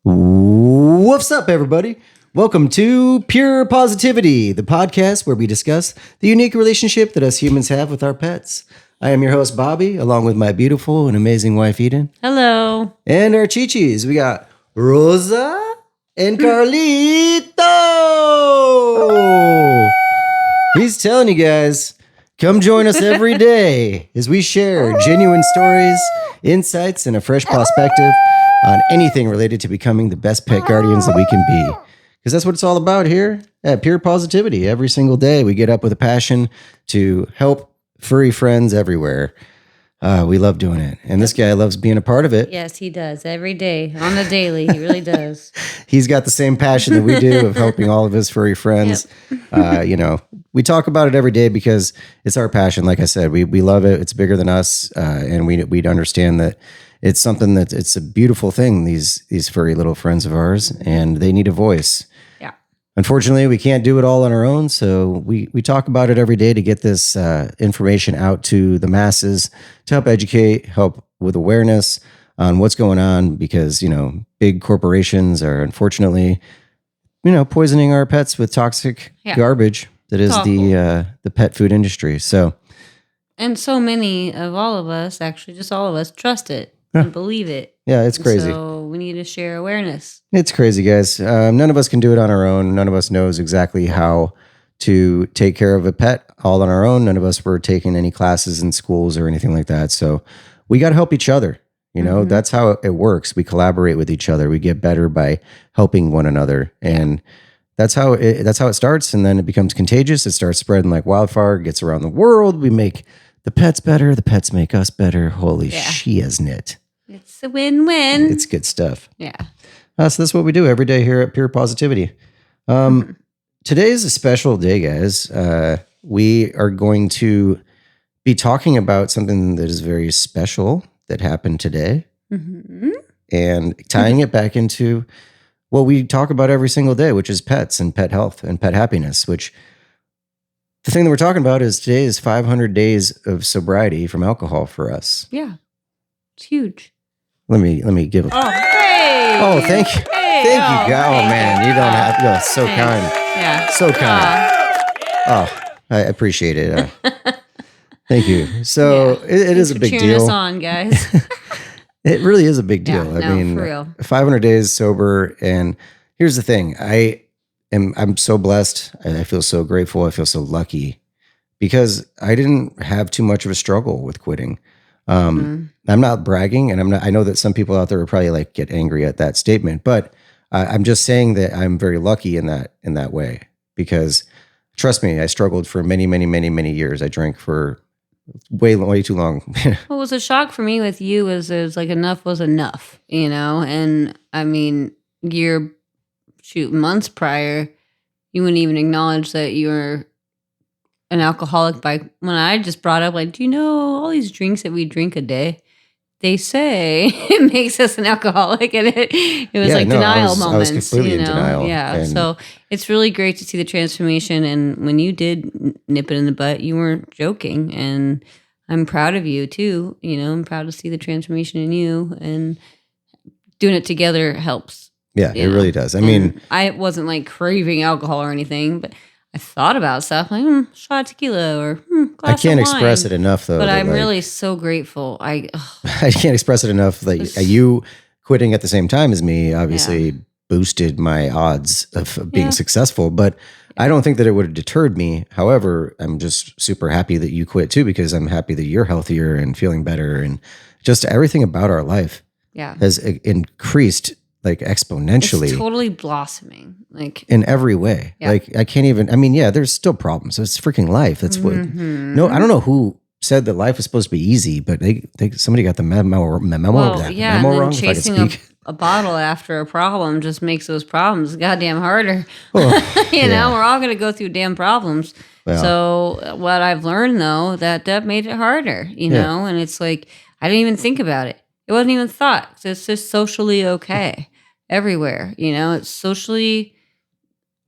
What's up, everybody? Welcome to Pure Positivity, the podcast where we discuss the unique relationship that us humans have with our pets. I am your host, Bobby, along with my beautiful and amazing wife, Eden. Hello. And our chichis. We got Rosa and Carlito. He's telling you guys, come join us every day as we share genuine stories, insights, and a fresh perspective on anything related to becoming the best pet guardians that we can be. Because that's what it's all about here at Pure Positivity. Every single day we get up with a passion to help furry friends everywhere. We love doing it. And this guy loves being a part of it. Yes, he does. Every day, on the daily. He really does. He's got the same passion that we do of helping all of his furry friends. Yep. We talk about it every day because it's our passion. Like I said, we love it. It's bigger than us. And we understand that it's something that it's a beautiful thing, these furry little friends of ours, and they need a voice. Yeah. Unfortunately, we can't do it all on our own. So we talk about it every day to get this information out to the masses, to help educate, help with awareness on what's going on, because, big corporations are unfortunately, poisoning our pets with toxic garbage that is the pet food industry. And so many of all of us, actually just all of us, trust it and believe it. Yeah, it's crazy. So we need to share awareness. It's crazy, guys. None of us can do it on our own. None of us knows exactly how to take care of a pet all on our own. None of us were taking any classes in schools or anything like that. So we got to help each other. That's how it works. We collaborate with each other. We get better by helping one another. And that's how it starts. And then it becomes contagious. It starts spreading like wildfire, gets around the world. We make the pets better. The pets make us better. Holy shiznit. It's a win-win. It's good stuff. Yeah. So that's what we do every day here at Pure Positivity. Today is a special day, guys. We are going to be talking about something that is very special that happened today, and tying it back into what we talk about every single day, which is pets and pet health and pet happiness, which the thing that we're talking about is today is 500 days of sobriety from alcohol for us. Yeah. It's huge. Let me give a... Oh, hey! Oh, thank you. Hey, Thank you. Oh, man, you don't have to. You're so Thanks. kind. Yeah. So kind. Oh, I appreciate it. Thank you. So it is a big cheering deal. us on, guys. It really is a big deal. Yeah, I mean, for real. 500 days sober. And here's the thing. I'm so blessed. I feel so grateful. I feel so lucky because I didn't have too much of a struggle with quitting. I'm not bragging, and I know that some people out there would probably get angry at that statement, but I'm just saying that I'm very lucky in that way, because trust me, I struggled for many, many, many, many years. I drank for way too long. What was a shock for me with you is enough was enough, and I mean, months prior, you wouldn't even acknowledge that you were an alcoholic when I just brought up, do you know all these drinks that we drink a day? They say it makes us an alcoholic, and it was denial moments. I was completely in denial. Yeah. So it's really great to see the transformation. And when you did nip it in the butt, you weren't joking. And I'm proud of you too. I'm proud to see the transformation in you, and doing it together helps. Yeah, it really does. I mean, I wasn't craving alcohol or anything, but I thought about stuff shot of tequila or glass I can't of wine. express it enough, though. But I'm really so grateful. I can't express it enough. You quitting at the same time as me obviously boosted my odds of being successful. But I don't think that it would have deterred me. However, I'm just super happy that you quit too, because I'm happy that you're healthier and feeling better, and just everything about our life has increased exponentially. It's totally blossoming, in every way. I can't even. I mean, there's still problems. It's freaking life. That's what. No, I don't know who said that life is supposed to be easy, but somebody got the memo wrong. Chasing a bottle after a problem just makes those problems goddamn harder. We're all going to go through damn problems. Well, so what I've learned though, that made it harder. And it's I didn't even think about it. It wasn't even thought. It's just socially okay everywhere. It's socially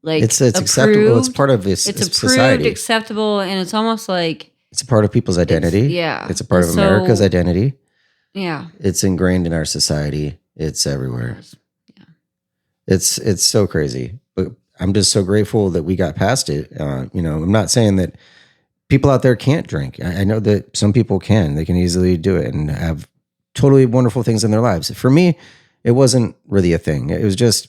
it's acceptable. It's part of this. It's approved, society. acceptable, and it's almost it's a part of people's identity. It's a part of America's identity. Yeah, it's ingrained in our society. It's everywhere. It's so crazy, but I'm just so grateful that we got past it. I'm not saying that people out there can't drink. I know that some people can. They can easily do it and have totally wonderful things in their lives. For me, it wasn't really a thing. It just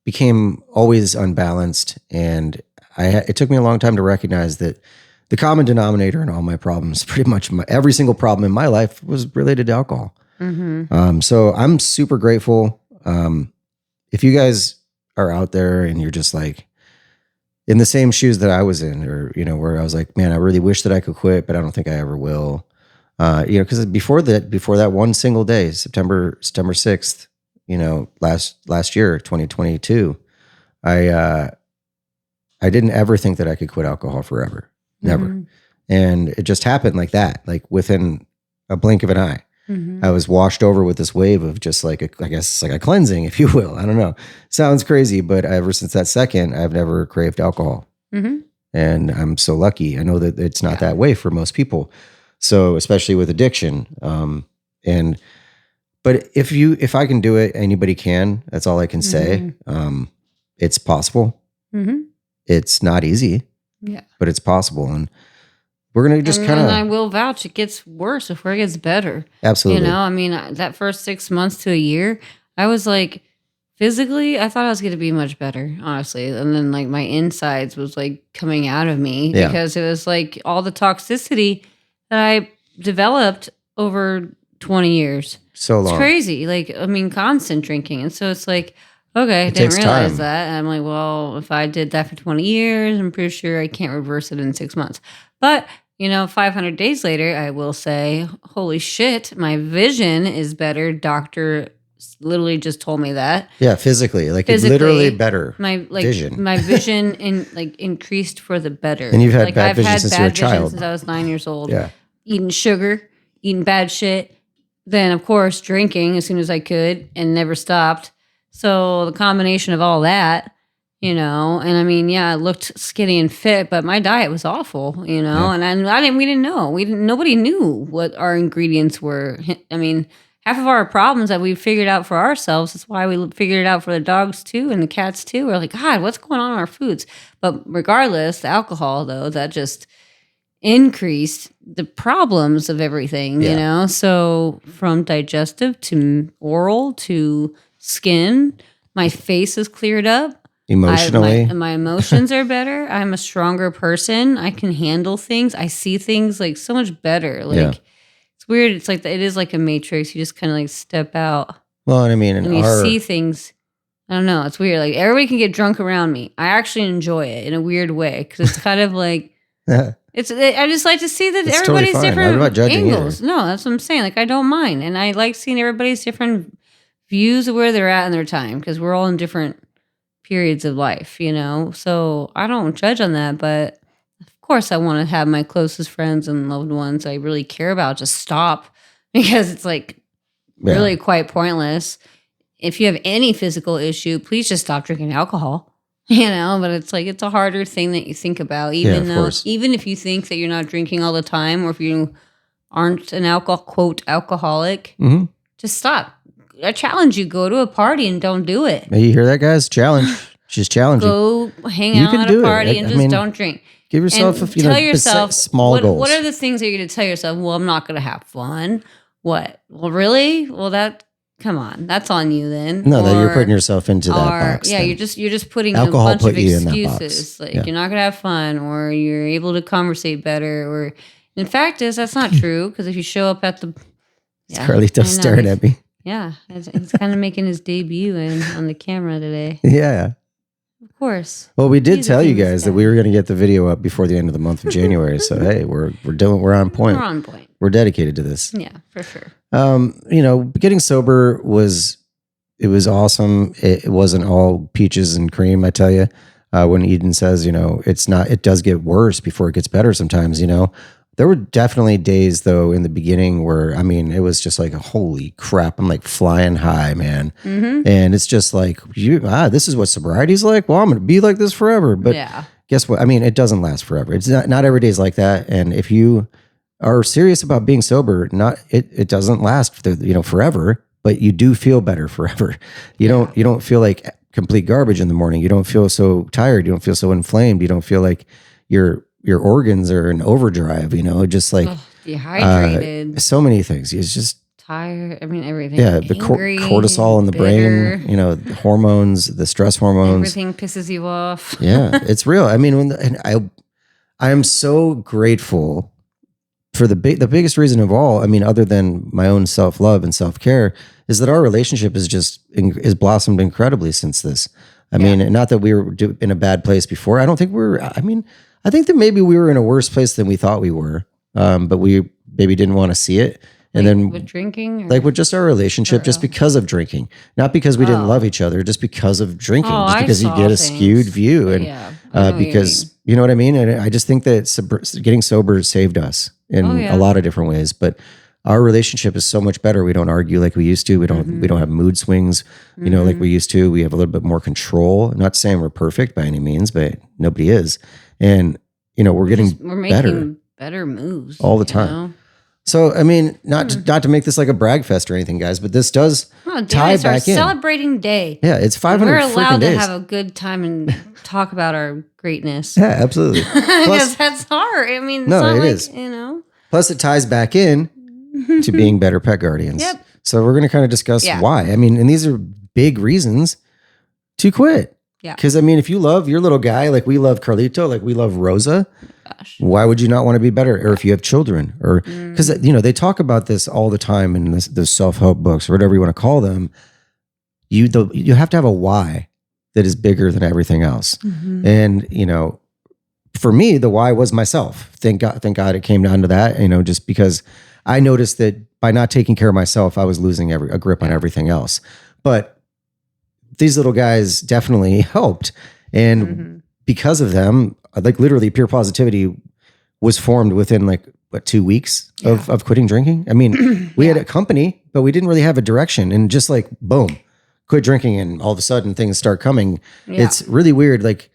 became always unbalanced, and it took me a long time to recognize that the common denominator in all my problems, pretty much every single problem in my life, was related to alcohol. So I'm super grateful. If you guys are out there and you're just like in the same shoes that I was in, or, where I was like, man, I really wish that I could quit, but I don't think I ever will. Because before that one single day, September 6th, last year, 2022, I didn't ever think that I could quit alcohol forever. Never. And it just happened like that, like within a blink of an eye. I was washed over with this wave of just like, I guess it's like a cleansing, if you will. I don't know. Sounds crazy, but ever since that second, I've never craved alcohol. And I'm so lucky. I know that it's not that way for most people. So especially with addiction. But if I can do it, anybody can. That's all I can say. It's possible. It's not easy, but it's possible. And we're going to just kind of... And I will vouch, it gets worse before it gets better. Absolutely. That first 6 months to a year, I was like, physically, I thought I was going to be much better, honestly. And then like my insides was like coming out of me because it was like all the toxicity that I developed over 20 years. So long. It's crazy. Constant drinking. And so it's like, okay, I didn't realize that. And I'm like, well, if I did that for 20 years, I'm pretty sure I can't reverse it in 6 months. But 500 days later, I will say, holy shit, my vision is better. Doctor literally just told me that. Yeah, physically, it's literally better. Vision. My vision increased for the better. And you've had bad vision since you were a child. Since I was 9 years old. Yeah. Eating sugar, eating bad shit. Then, of course, drinking as soon as I could and never stopped. So the combination of all that, and I looked skinny and fit, but my diet was awful, and we didn't know. Nobody knew what our ingredients were. Half of our problems that we figured out for ourselves, that's why we figured it out for the dogs too and the cats too. We're like, God, what's going on in our foods? But regardless, the alcohol, though, that just increased the problems of everything, So from digestive to oral to skin, my face is cleared up. Emotionally. My emotions are better. I'm a stronger person. I can handle things. I see things like so much better. It's weird. It's like it is like a matrix. You just kind of like step out. Well, and you see things. I don't know. It's weird. Like everybody can get drunk around me. I actually enjoy it in a weird way because it's kind of like I just like to see that everybody's totally different I'm not judging angles. either. No, that's what I'm saying. Like I don't mind, and I like seeing everybody's different views of where they're at in their time because we're all in different periods of life, So I don't judge on that, but of course I want to have my closest friends and loved ones I really care about just stop because it's like really quite pointless. If you have any physical issue, please just stop drinking alcohol. But it's like it's a harder thing that you think about, even if you think that you're not drinking all the time, or if you aren't an alcoholic, just stop. I challenge you, go to a party and don't do it. You hear that, guys? Challenge. She's challenging. Go hang out at a party and just don't drink. Give yourself tell yourself small goals. What are the things that you're going to tell yourself? Well, I'm not going to have fun. What? Well, really? Well, come on, that's on you then. No, that you're putting yourself into that box. Yeah, then. you're just putting alcohol a bunch of you excuses. Like you're not going to have fun, or you're able to conversate better, or in fact that's not true because if you show up at the Carlito's staring at me. Yeah, he's kind of making his debut on the camera today. Yeah. Of course. Well, we did tell you guys that we were going to get the video up before the end of the month of January. So, hey, we're on point. We're on point. We're dedicated to this. Yeah, for sure. Getting sober was awesome. It wasn't all peaches and cream, I tell you. When Eden says, it does get worse before it gets better sometimes, There were definitely days, though, in the beginning where, it was just like, holy crap, I'm like flying high, man. And it's just like, this is what sobriety's like? Well, I'm going to be like this forever. But guess what? It doesn't last forever. It's not every day's like that. And if you are serious about being sober, it doesn't last, forever. but you do feel better forever. You don't feel like complete garbage in the morning. You don't feel so tired. You don't feel so inflamed. You don't feel like your organs are in overdrive, just like dehydrated. so many things. It's just tired. I mean, everything. Yeah, the cortisol in the bitter. brain, the hormones, the stress hormones. Everything pisses you off. Yeah, it's real. I mean, I am so grateful for the biggest reason of all. I mean, other than my own self-love and self-care, is that our relationship is blossomed incredibly since this. I mean, not that we were in a bad place before. I don't think I think that maybe we were in a worse place than we thought we were. But we maybe didn't want to see it. And then with drinking? Like with just our relationship, just because of drinking, not because we didn't love each other, just because of drinking, just because you get a skewed view. And because, you know what I mean? And I just think that getting sober saved us in a lot of different ways, but our relationship is so much better. We don't argue like we used to. We don't have mood swings, like we used to. We have a little bit more control. I'm not saying we're perfect by any means, but nobody is. And, we're making better moves all the time. So, I mean, not to make this like a brag fest or anything, guys, but this does tie back in. Celebrating day. Yeah, it's 500 We're allowed days. to have a good time and talk about our greatness. Yeah, absolutely. Because that's hard. I mean, it is. Plus, it ties back in to being better pet guardians. Yep. So we're going to kind of discuss why. I mean, and these are big reasons to quit. Yeah. Because, I mean, if you love your little guy, like we love Carlito, like we love Rosa, why would you not want to be better? Or if you have children, or because, they talk about this all the time in the self-help books or whatever you want to call them. You have to have a why that is bigger than everything else. Mm-hmm. And, for me, the why was myself. Thank God it came down to that, just because I noticed that by not taking care of myself, I was losing a grip on everything else. But these little guys definitely helped. And because of them, like literally Pure Pawsitivity was formed within 2 weeks of quitting drinking. I mean, we had a company, but we didn't really have a direction, and just like, boom, quit drinking. And all of a sudden things start coming. Yeah. It's really weird. Like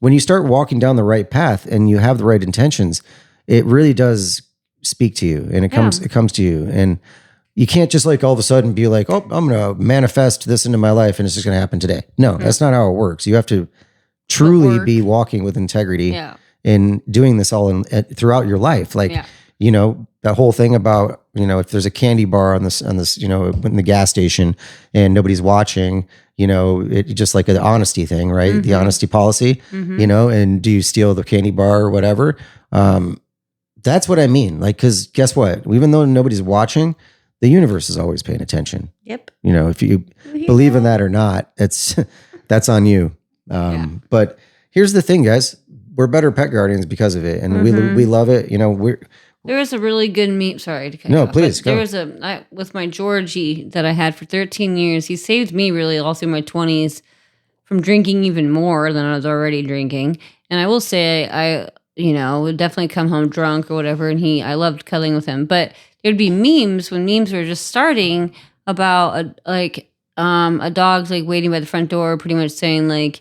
when you start walking down the right path and you have the right intentions, it really does speak to you, and it comes to you. And you can't just all of a sudden be like, oh, I'm going to manifest this into my life and it's just going to happen today. No, that's not how it works. You have to truly be walking with integrity and doing this all throughout your life. That whole thing about, if there's a candy bar on this, in the gas station and nobody's watching, it just like an honesty thing, right? Mm-hmm. The honesty policy, and do you steal the candy bar or whatever? That's what I mean. Cause guess what? Even though nobody's watching, the universe is always paying attention. Yep. If you believe in that or not, that's on you. But here's the thing, guys, we're better pet guardians because of it. And we love it. There was a really good meme. Sorry to cut you off, please go. There was with my Georgie that I had for 13 years. He saved me really all through my 20s from drinking even more than I was already drinking. And I will say I would definitely come home drunk or whatever. And I loved cuddling with him, but there'd be memes when memes were just starting about a dog's waiting by the front door, pretty much saying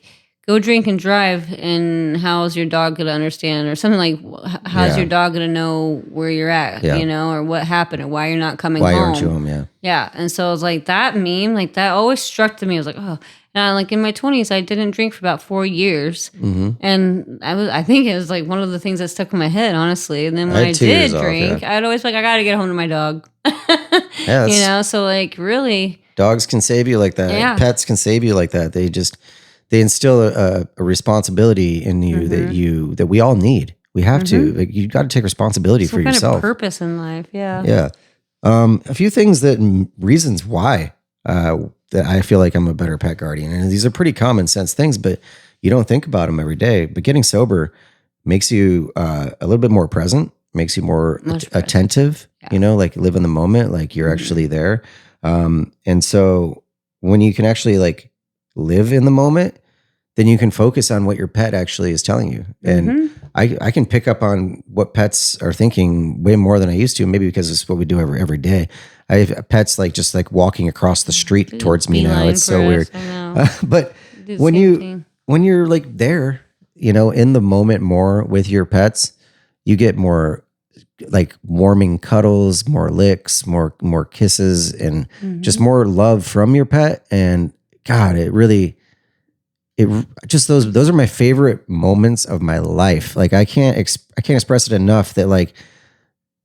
go drink and drive, and how's your dog gonna understand, or something how's your dog gonna know where you're at, or what happened, or why you're not coming home. Why aren't you home? Yeah. And so it was that meme, that always struck to me. I was like, oh. And in my 20s, I didn't drink for about 4 years. Mm-hmm. And I think it was one of the things that stuck in my head, honestly. And then when I did drink, I'd always be I got to get home to my dog. So really. Dogs can save you like that. Yeah. Pets can save you like that. They instill a responsibility in you that we all need. We have to. You got to take responsibility for yourself. Some kind of purpose in life. Yeah. Yeah. A few things reasons why that I feel like I'm a better pet guardian. And these are pretty common sense things, but you don't think about them every day. But getting sober makes you a little bit more present, makes you more attentive, live in the moment, you're actually there. And so when you can actually live in the moment, then you can focus on what your pet actually is telling you. And I can pick up on what pets are thinking way more than I used to, maybe because it's what we do every day. I have pets just walking across the street towards me now. It's so weird. But when you're there, in the moment more with your pets, you get more like warming cuddles, more licks, more kisses, and just more love from your pet. And God, it just those are my favorite moments of my life. Like I can't express it enough that like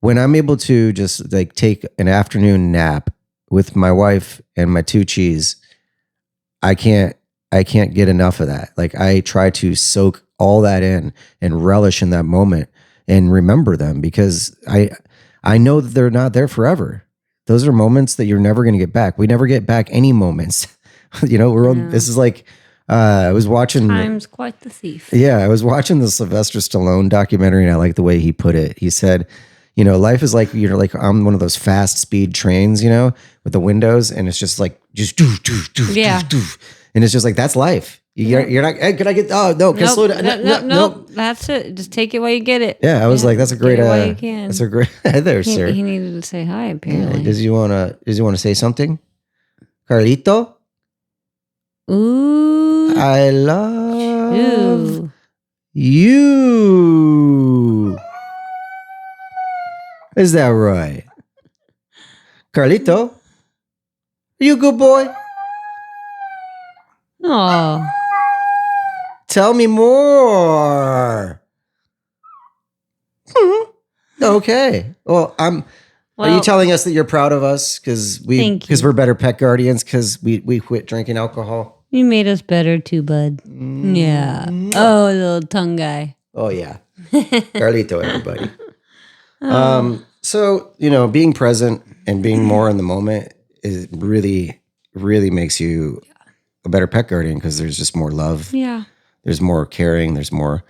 when I'm able to just like take an afternoon nap with my wife and my two cheese, I can't get enough of that. Like I try to soak all that in and relish in that moment and remember them because I know that they're not there forever. Those are moments that you're never going to get back. We never get back any moments. We're on, this is like I was watching Time's quite the thief. Yeah, I was watching the Sylvester Stallone documentary and I like the way he put it. He said, life is like like on one of those fast speed trains, with the windows, and it's just like just doof, doof, doof, Yeah. doof, doof. And it's just like that's life. You're not. Hey, can I get? Oh no! Can I slow down? No. That's it. Just take it while you get it. Yeah, I was like, that's a great. Get it while you can. That's a great. There, sir. He needed to say hi. Apparently. Yeah, does he wanna say something, Carlito? Ooh. I love you. Is that right, Carlito? Are you a good boy? Oh. Tell me more. Okay. Well, are you telling us that you're proud of us because we're better pet guardians because we quit drinking alcohol? You made us better too, bud. Yeah. Oh, little tongue guy. Oh yeah, Carlito, everybody. So being present and being more in the moment is really, really makes you a better pet guardian because there's just more love. Yeah. There's more caring. There's more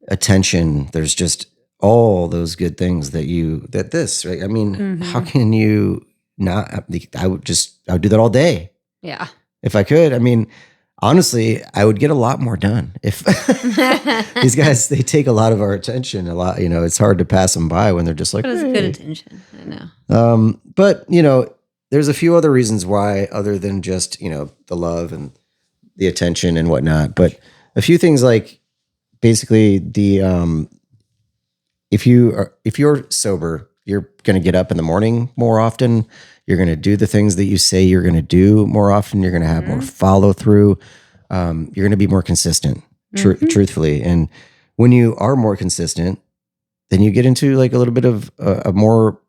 attention. There's just all those good things right? I mean, how can you not? I would do that all day. Yeah. If I could. I mean, honestly, I would get a lot more done if these guys, they take a lot of our attention a lot. It's hard to pass them by when they're just like, but it's hey. good attention. I know. But there's a few other reasons why, other than just, the love and the attention and whatnot. But a few things like basically if you're sober, you're going to get up in the morning more often. You're going to do the things that you say you're going to do more often. You're going to have more follow through. You're going to be more consistent, truthfully. And when you are more consistent, then you get into like a little bit of a more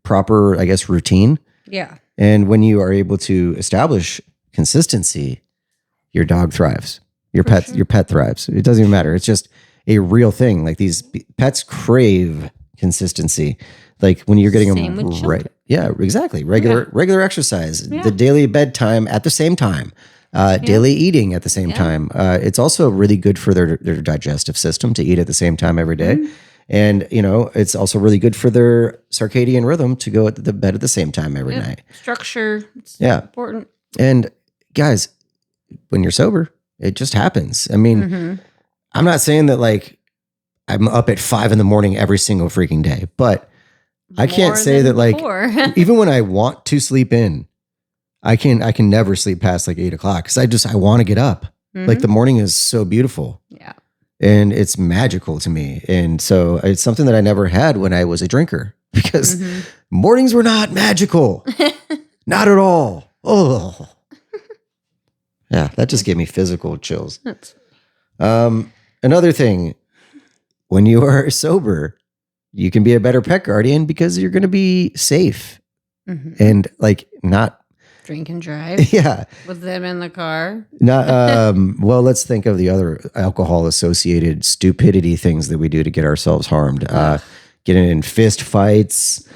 proper, I guess, routine. Yeah. And when you are able to establish consistency, your dog thrives. Your pet thrives. It doesn't even matter. It's just a real thing. Like these pets crave consistency. Like when you're getting Same them with right. children. Yeah, exactly. Regular exercise, the daily bedtime at the same time, daily eating at the same time. It's also really good for their digestive system to eat at the same time every day. And, it's also really good for their circadian rhythm to go at the bed at the same time every night. Structure. It's important. And guys, when you're sober, it just happens. I mean, I'm not saying that like I'm up at 5 a.m. every single freaking day, but I can't say that like, even when I want to sleep in, I can never sleep past like 8 o'clock. Cause I want to get up. Like the morning is so beautiful. Yeah. And it's magical to me. And so it's something that I never had when I was a drinker because mornings were not magical. Not at all. Oh, yeah. That just gave me physical chills. Another thing, when you are sober, you can be a better pet guardian because you're going to be safe and like not drink and drive. Yeah. With them in the car. Not well, let's think of the other alcohol associated stupidity things that we do to get ourselves harmed. Getting in fist fights,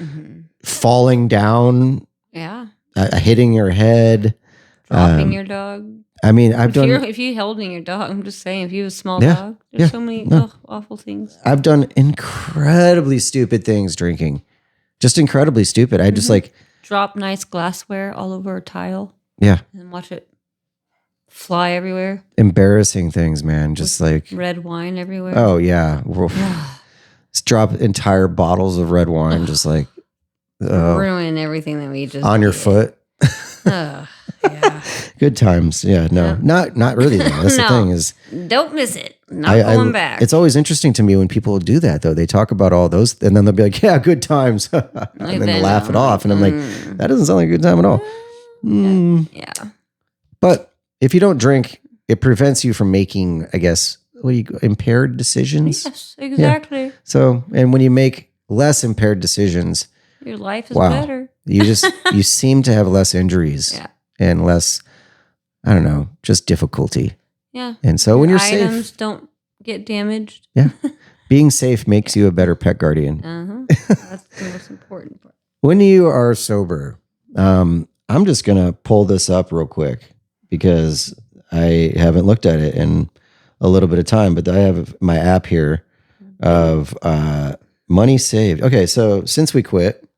falling down, hitting your head, dropping your dog. I mean, if you're holding your dog, I'm just saying, if you have a small dog, there's so many awful things. I've done incredibly stupid things drinking. Just incredibly stupid. I just like drop nice glassware all over a tile. Yeah. And watch it fly everywhere. Embarrassing things, man. Just like red wine everywhere. Oh yeah. Just drop entire bottles of red wine, just like ruin everything that we just on your foot. Yeah. Good times. Yeah, no, not really. Though. That's the thing is, don't miss it. Not going back. It's always interesting to me when people do that, though. They talk about all those, and then they'll be like, "Yeah, good times," and then they'll laugh it off, and I'm like, "That doesn't sound like a good time at all." Yeah. But if you don't drink, it prevents you from making, I guess, impaired decisions. Yes, exactly. Yeah. So, and when you make less impaired decisions, your life is better. You seem to have less injuries and less, I don't know, just difficulty. Yeah. And so when you're safe, items don't get damaged. Yeah. Being safe makes you a better pet guardian. That's the most important part. When you are sober, I'm just going to pull this up real quick because I haven't looked at it in a little bit of time, but I have my app here of money saved. Okay, so since we quit,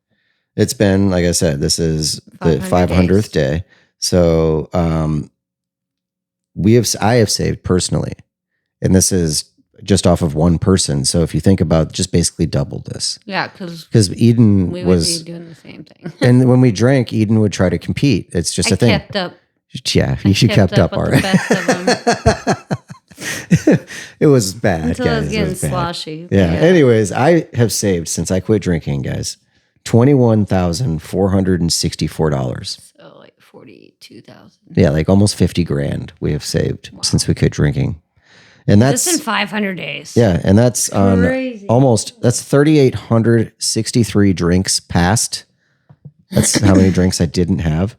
it's been, like I said, this is the 500th day. So I have saved personally, and this is just off of one person. So if you think about just basically double this. Yeah, because Eden we was would be doing the same thing. And when we drank, Eden would try to compete. It's just a thing. I kept up. Yeah, she kept up. All right. It was bad, until guys. It was getting sloshy. Yeah. Anyways, I have saved since I quit drinking, guys, $21,464. So like 42,000. Yeah, like almost 50 grand we have saved since we quit drinking. And that's just in 500 days. Yeah, and that's on Crazy. that's 3,863 drinks passed. That's how many drinks I didn't have.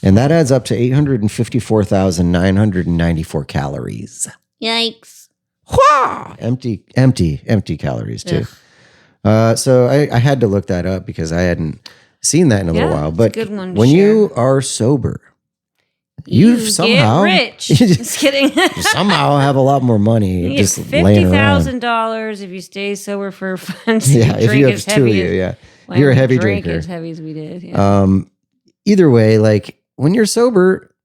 And that adds up to 854,994 calories. Yikes. Empty calories too. So I had to look that up because I hadn't seen that in a little while. But good one when you are sober, you somehow get rich. Just kidding. you somehow have a lot more money. You just get $50,000 if you stay sober for fun. Yeah, if you have two of you, yeah. If you're a heavy drinker. As heavy as we did. Yeah. Either way, like when you're sober,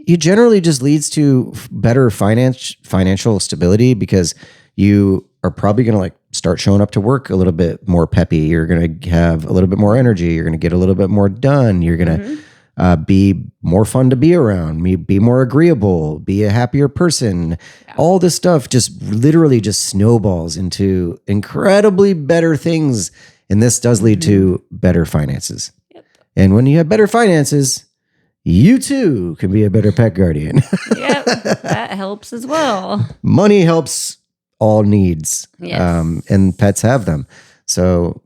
it generally just leads to better financial stability because you are probably going to like start showing up to work a little bit more peppy. You're going to have a little bit more energy. You're going to get a little bit more done. You're going to be more fun to be around, be more agreeable, be a happier person. Yeah. All this stuff just literally just snowballs into incredibly better things. And this does lead to better finances. Yep. And when you have better finances, you too can be a better pet guardian. Yep, that helps as well. Money helps all needs. Yes. And pets have them. So,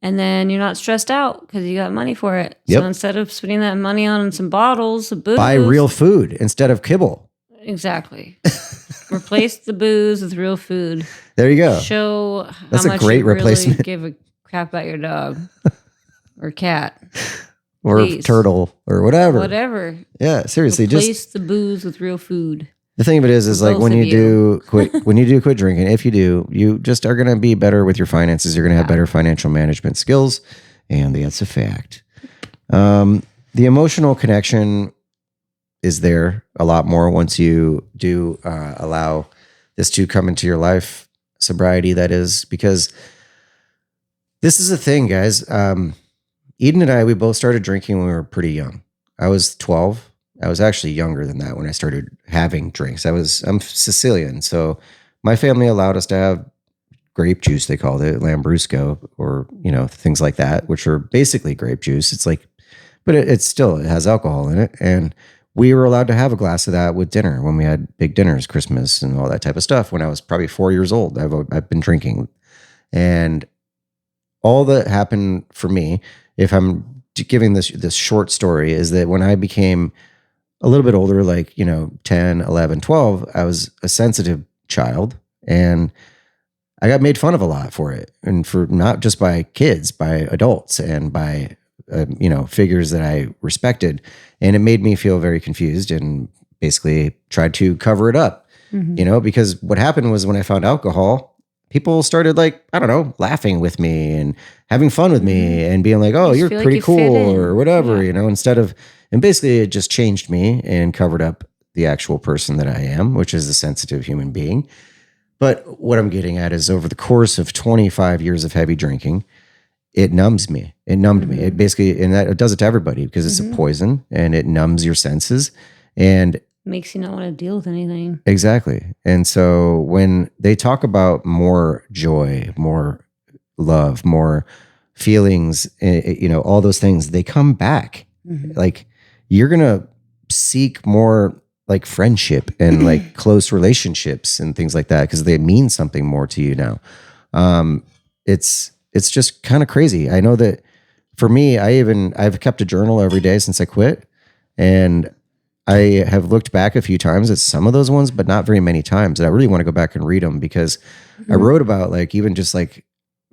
and then you're not stressed out because you got money for it. Yep. So instead of spending that money on some bottles of booze, buy real food instead of kibble. Exactly. Replace the booze with real food. There you go. Show how That's much a great you replacement. Really give a crap about your dog or cat. Or turtle or whatever. Whatever. Yeah, seriously. Replace the booze with real food. The thing of it is like when you do quit drinking, if you do, you just are going to be better with your finances. You're going to have better financial management skills. And that's a fact. The emotional connection is there a lot more once you do allow this to come into your life. Sobriety, that is, because this is a thing, guys. Eden and I, we both started drinking when we were pretty young. I was 12. I was actually younger than that when I started having drinks. I'm Sicilian, so my family allowed us to have grape juice. They called it Lambrusco, or things like that, which are basically grape juice. It's like, but it has alcohol in it, and we were allowed to have a glass of that with dinner when we had big dinners, Christmas, and all that type of stuff. When I was probably 4 years old, I've been drinking, and all that happened for me, if I'm giving this short story, is that when I became a little bit older, like, 10, 11, 12, I was a sensitive child, and I got made fun of a lot for it. And for not just by kids, by adults, and by, figures that I respected. And it made me feel very confused and basically tried to cover it up, because what happened was when I found alcohol, people started laughing with me and having fun with me and being like, oh, you're pretty cool or whatever, and basically it just changed me and covered up the actual person that I am, which is a sensitive human being. But what I'm getting at is over the course of 25 years of heavy drinking, it numbs me. It numbed me. It basically, and that it does it to everybody because it's a poison and it numbs your senses. And Makes you not want to deal with anything. exactly. And so when they talk about more joy, more love, more feelings, all those things, they come back. Like you're going to seek more like friendship and like close relationships and things like that because they mean something more to you now. It's just kind of crazy. I know that for me, I've kept a journal every day since I quit, and I have looked back a few times at some of those ones, but not very many times. And I really want to go back and read them because I wrote about like even just like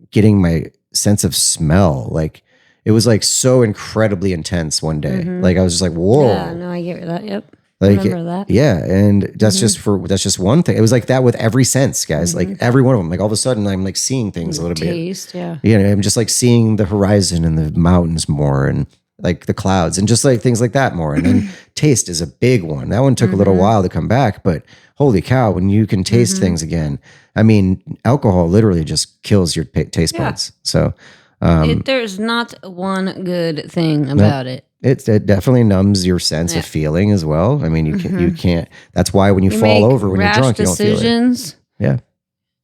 getting my sense of smell. Like it was like so incredibly intense one day. Like I was just like, whoa. Yeah, no, I get that. Yep. Like, I remember that. Yeah. And that's just one thing. It was like that with every sense, guys, like every one of them. Like all of a sudden I'm like seeing things a little Taste, yeah. bit. I'm just like seeing the horizon and the mountains more and like the clouds and just like things like that more. And then taste is a big one. That one took a little while to come back, but holy cow, when you can taste things again. I mean, alcohol literally just kills your taste buds. So there's not one good thing about it. It definitely numbs your sense of feeling as well. I mean, you can't. That's why when you fall over when you're drunk, you don't feel it. Yeah,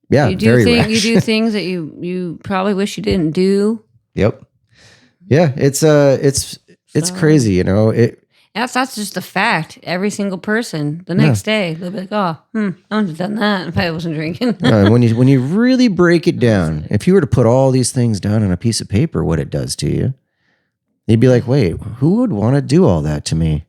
yeah. You do things that you probably wish you didn't do. Yep. Yeah, it's crazy. That's just a fact. Every single person, the next day, they'll be like, "Oh, I wouldn't have done that if I wasn't drinking." When you really break it down, if you were to put all these things down on a piece of paper, what it does to you, you'd be like, "Wait, who would want to do all that to me?"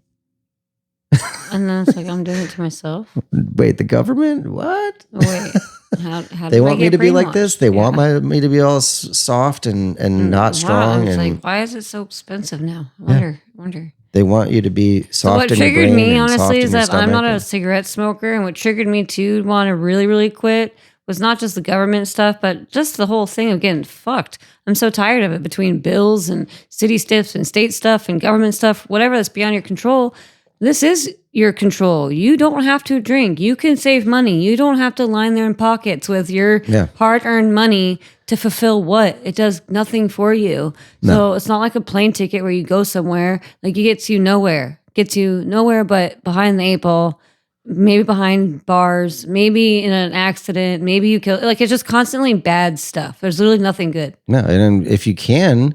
And then it's like, I'm doing it to myself. Wait, the government? What? Wait, how they want me to be like this? They want me to be all soft and not strong. It's and like, why is it so expensive now? I wonder. They want you to be soft. So what in your triggered brain me, and honestly, soft is in your that I'm not stomach a cigarette smoker. And what triggered me to want to really, really quit was not just the government stuff, but just the whole thing of getting fucked. I'm so tired of it between bills and city stuff and state stuff and government stuff, whatever that's beyond your control. This is your control. You don't have to drink. You can save money. You don't have to line there in pockets with your hard-earned money to fulfill what? It does nothing for you. No. So it's not like a plane ticket where you go somewhere. Like it gets you nowhere. Gets you nowhere but behind the eight ball, maybe behind bars, maybe in an accident, maybe you kill. Like it's just constantly bad stuff. There's literally nothing good. No, and if you can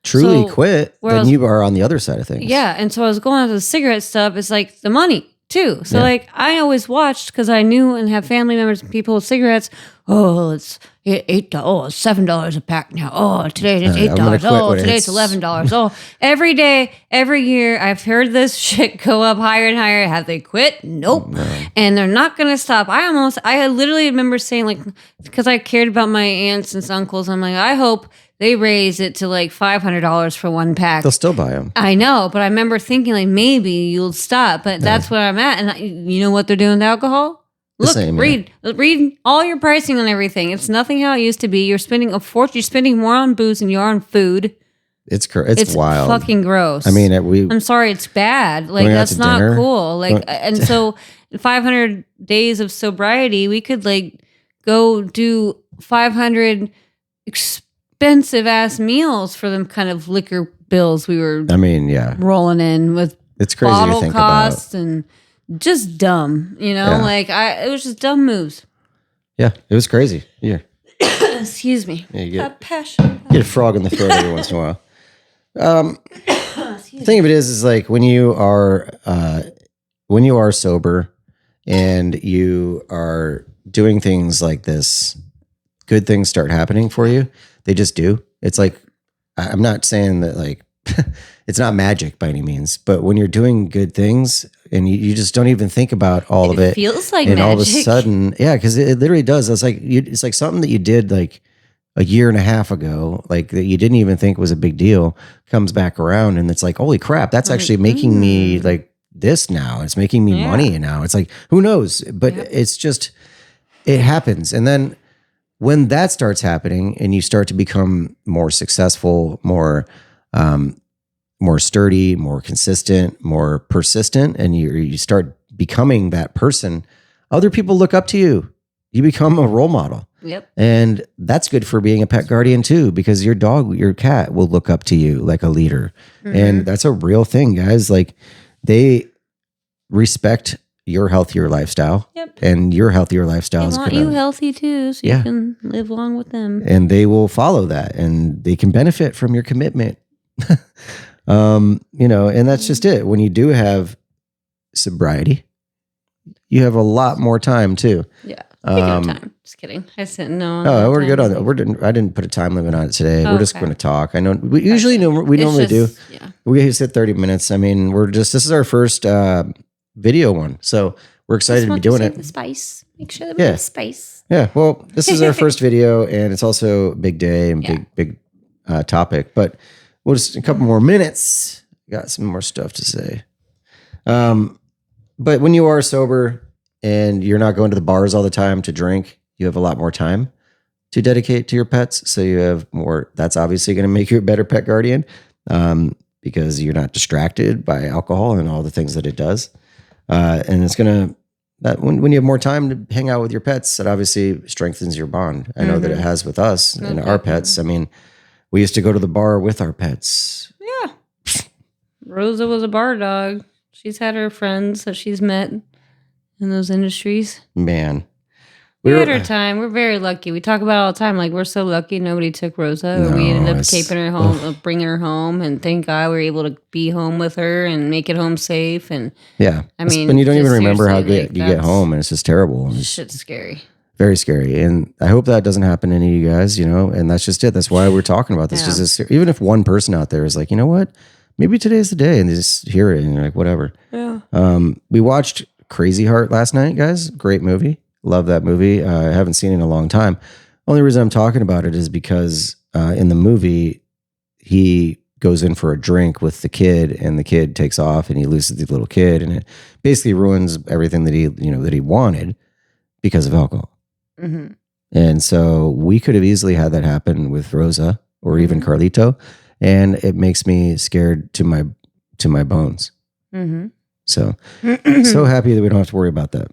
truly quit, then you are on the other side of things. Yeah, and so I was going on to the cigarette stuff. It's like the money too. So like I always watched because I knew and have family members and people with cigarettes. Oh, it's $8. Oh, it's $7 a pack now. Oh, today it's $8. Oh, today it's $11. Oh, every day, every year, I've heard this shit go up higher and higher. Have they quit? Nope. No. And they're not gonna stop. I literally remember saying like, because I cared about my aunts and uncles. I'm like, I hope they raise it to like $500 for one pack. They'll still buy them. I know, but I remember thinking like maybe you'll stop, but that's where I'm at. And you know what they're doing with alcohol? Look, read all your pricing on everything. It's nothing how it used to be. You're spending a fortune. You're spending more on booze than you are on food. It's wild. Fucking gross. I mean, I'm sorry, it's bad. Like that's not cool. Like, and so 500 days of sobriety, we could like go do 500 expensive ass meals for them kind of liquor bills we were. I mean, rolling in with. It's crazy bottle to think costs about. And just dumb, like it was just dumb moves. Yeah, it was crazy. Yeah. Excuse me. Yeah, you passion. Get a frog in the throat every once in a while. The thing of it is like when you are sober and you are doing things like this, good things start happening for you. They just do. It's like, I'm not saying that like, it's not magic by any means, but when you're doing good things and you just don't even think about all of it, it feels like and magic. All of a sudden, because it literally does. It's like it's like something that you did like a year and a half ago, like that you didn't even think was a big deal, comes back around, and it's like, holy crap, that's actually making me like this now. It's making me money now. It's like, who knows? But it's just, it happens, and then when that starts happening, and you start to become more successful, more sturdy, more consistent, more persistent, and you start becoming that person, other people look up to you. You become a role model. Yep. And that's good for being a pet guardian too, because your dog, your cat will look up to you like a leader. Mm-hmm. And that's a real thing, guys. Like they respect your healthier lifestyle. Yep. And your healthier lifestyle They is want going you to, healthy too, so you can live long with them. and they will follow that, and they can benefit from your commitment. And that's just it. When you do have sobriety, you have a lot more time too. Yeah. Speaking of time, just kidding. I said no. Oh, we're good on that. I didn't put a time limit on it today. We're just going to talk. I know we usually normally do. Yeah. We said 30 minutes. I mean, this is our first video one, so we're excited to be doing it. The spice. Make sure that we have spice. Yeah. Well, this is our first video, and it's also a big day and big topic. But we'll just a couple more minutes. Got some more stuff to say. But when you are sober and you're not going to the bars all the time to drink, you have a lot more time to dedicate to your pets. So you have more. That's obviously going to make you a better pet guardian because you're not distracted by alcohol and all the things that it does. And it's going to, that when you have more time to hang out with your pets, that obviously strengthens your bond. I know that it has with us and our pets. I mean, we used to go to the bar with our pets. Yeah. Rosa was a bar dog. She's had her friends that she's met in those industries. Man. We had her time. We're very lucky. We talk about it all the time. Like, we're so lucky nobody took Rosa. No, we ended up keeping her home, bringing her home. And thank God we were able to be home with her and make it home safe. And I mean, when you don't even remember how you get home, and it's just terrible. Shit's scary. Very scary. And I hope that doesn't happen to any of you guys, and that's just it. That's why we're talking about this. Because even if one person out there is like, you know what? Maybe today's the day, and they just hear it and you're like, whatever. Yeah. We watched Crazy Heart last night, guys. Great movie. Love that movie. I haven't seen it in a long time. Only reason I'm talking about it is because in the movie, he goes in for a drink with the kid, and the kid takes off, and he loses the little kid, and it basically ruins everything that he wanted because of alcohol. Mm-hmm. And so we could have easily had that happen with Rosa or even Carlito, and it makes me scared to my bones. Mm-hmm. So happy that we don't have to worry about that.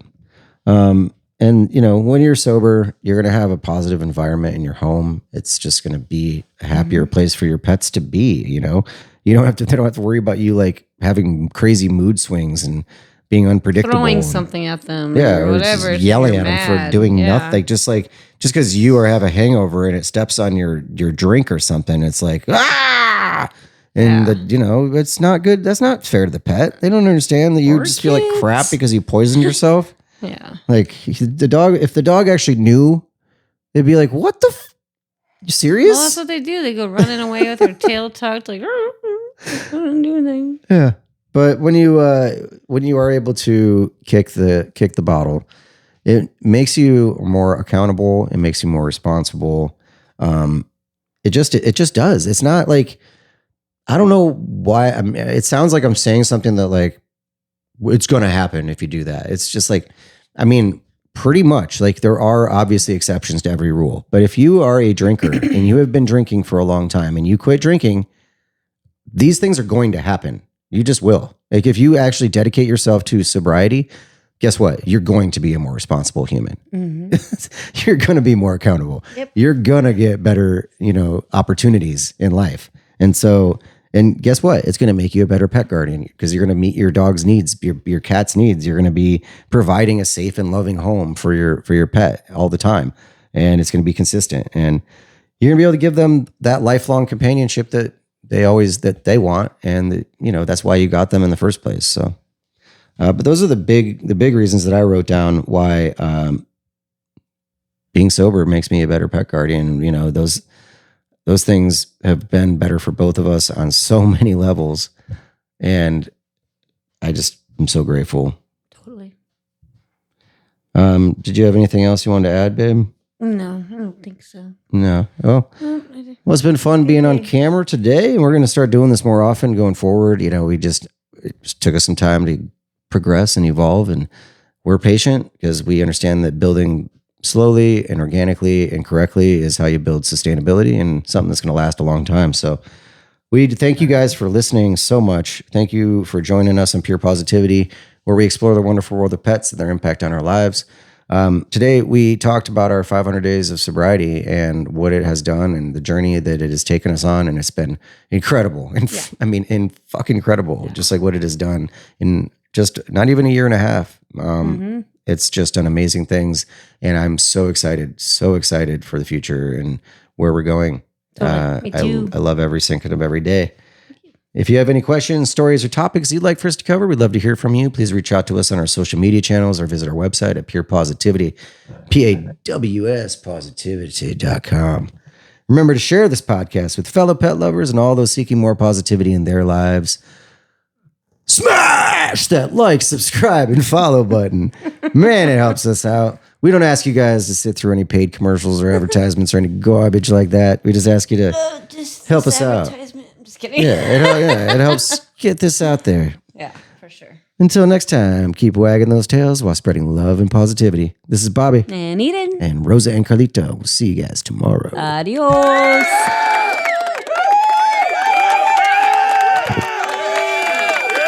And when you're sober, you're going to have a positive environment in your home. It's just going to be a happier place for your pets to be. They don't have to worry about you like having crazy mood swings and being unpredictable, throwing something at them, or whatever, just yelling at them for doing nothing. Just because you have a hangover and it steps on your drink or something, it's like and it's not good. That's not fair to the pet. They don't understand that you just feel like crap because you poisoned yourself. Yeah. Like the dog, if the dog actually knew, they'd be like, what the you serious? Well, that's what they do. They go running away with their tail tucked, like, I don't do anything. Yeah. But when you are able to kick the bottle, it makes you more accountable. It makes you more responsible. It just does. It's not like, I don't know why. It sounds like I'm saying something that like, it's going to happen if you do that. It's just like, pretty much like there are obviously exceptions to every rule. But if you are a drinker and you have been drinking for a long time and you quit drinking, these things are going to happen. You just will. Like if you actually dedicate yourself to sobriety, guess what? You're going to be a more responsible human. Mm-hmm. You're going to be more accountable. Yep. You're going to get better, opportunities in life. And guess what? It's going to make you a better pet guardian because you're going to meet your dog's needs, your cat's needs. You're going to be providing a safe and loving home for your pet all the time. And it's going to be consistent. And you're going to be able to give them that lifelong companionship that they want. And that's why you got them in the first place. So, but those are the big reasons that I wrote down why being sober makes me a better pet guardian. Those things have been better for both of us on so many levels. And I'm so grateful. Totally. Did you have anything else you wanted to add, babe? No, I don't think so. No. Oh, well, it's been fun being on camera today, and we're going to start doing this more often going forward. It just took us some time to progress and evolve, and we're patient because we understand that building slowly and organically and correctly is how you build sustainability and something that's going to last a long time. So we thank you guys for listening so much. Thank you for joining us on Pure Positivity, where we explore the wonderful world of pets and their impact on our lives. Today, we talked about our 500 days of sobriety and what it has done and the journey that it has taken us on. And it's been incredible. And fucking incredible, just like what it has done in just not even a year and a half. It's just done amazing things, and I'm so excited for the future and where we're going. Me too. I love every second of every day. If you have any questions, stories, or topics you'd like for us to cover, we'd love to hear from you. Please reach out to us on our social media channels or visit our website at Pure Positivity, PAWS Positivity.com. Remember to share this podcast with fellow pet lovers and all those seeking more positivity in their lives. Smash that like, subscribe, and follow button. Man, it helps us out. We don't ask you guys to sit through any paid commercials or advertisements or any garbage like that. We just ask you to help us out. I'm just kidding. Yeah, it helps get this out there. Yeah, for sure. Until next time, keep wagging those tails while spreading love and positivity. This is Bobby And Eden. and Rosa and Carlito. We'll see you guys tomorrow. Adios.